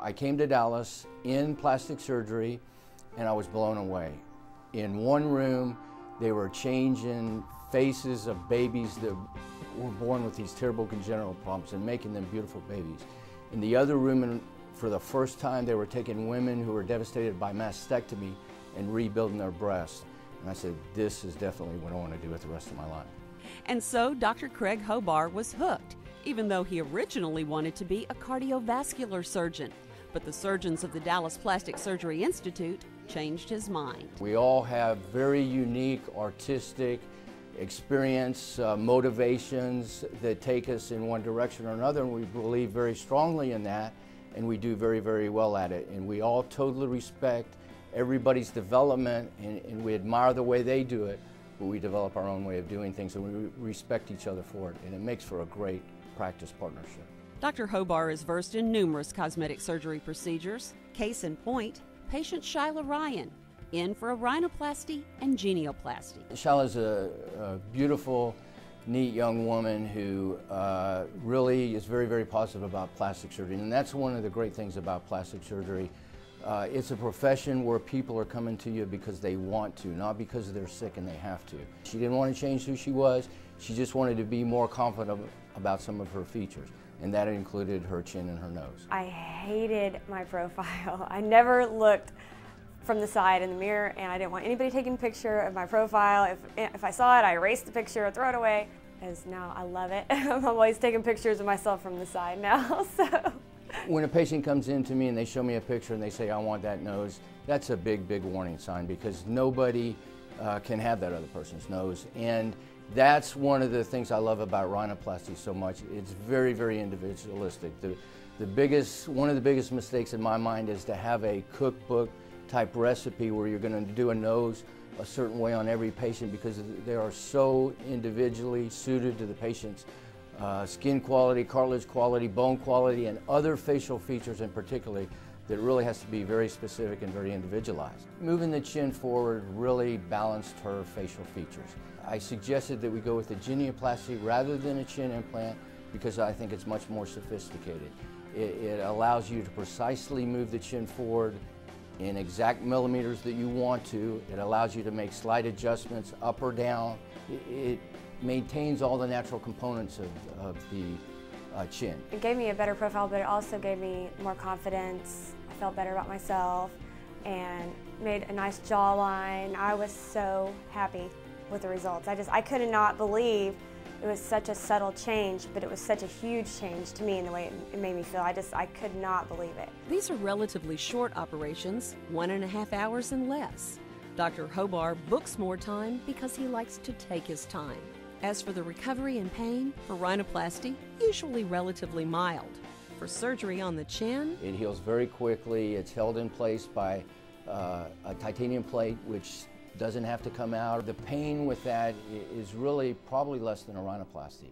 I came to Dallas in plastic surgery and I was blown away. In one room, they were changing faces of babies that were born with these terrible congenital problems and making them beautiful babies. In the other room, for the first time, they were taking women who were devastated by mastectomy and rebuilding their breasts. And I said, this is definitely what I want to do with the rest of my life. And so Dr. Craig Hobar was hooked, even though he originally wanted to be a cardiovascular surgeon. But the surgeons of the Dallas Plastic Surgery Institute changed his mind. We all have very unique artistic experience, motivations that take us in one direction or another, and we believe very strongly in that, and we do very, very well at it. And we all totally respect everybody's development, and we admire the way they do it, but we develop our own way of doing things, and we respect each other for it, and it makes for a great practice partnership. Dr. Hobar is versed in numerous cosmetic surgery procedures. Case in point, patient Shyla Ryan, in for a rhinoplasty and genioplasty. Shyla's a beautiful, neat young woman who really is very, very positive about plastic surgery, and that's one of the great things about plastic surgery. It's a profession where people are coming to you because they want to, not because they're sick and they have to. She didn't want to change who she was, she just wanted to be more confident about some of her features, and that included her chin and her nose. I hated my profile. I never looked from the side in the mirror, and I didn't want anybody taking a picture of my profile. If I saw it, I erased the picture or throw it away. As now I love it. I'm always taking pictures of myself from the side now. So. When a patient comes in to me and they show me a picture and they say, I want that nose, that's a big, big warning sign, because nobody can have that other person's nose. And that's one of the things I love about rhinoplasty so much. It's very, very individualistic. One of the biggest mistakes in my mind is to have a cookbook type recipe where you're going to do a nose a certain way on every patient, because they are so individually suited to the patient's skin quality, cartilage quality, bone quality, and other facial features in particular, that really has to be very specific and very individualized. Moving the chin forward really balanced her facial features. I suggested that we go with a genioplasty rather than a chin implant, because I think it's much more sophisticated. It allows you to precisely move the chin forward in exact millimeters that you want to. It allows you to make slight adjustments up or down. It maintains all the natural components of the chin. It gave me a better profile, but it also gave me more confidence. I felt better about myself and made a nice jawline. I was so happy with the results. I could not believe it was such a subtle change, but it was such a huge change to me in the way it made me feel. I could not believe it. These are relatively short operations, 1.5 hours and less. Dr. Hobar books more time because he likes to take his time. As for the recovery and pain, for rhinoplasty, usually relatively mild. For surgery on the chin, it heals very quickly. It's held in place by a titanium plate, which doesn't have to come out. The pain with that is really probably less than a rhinoplasty.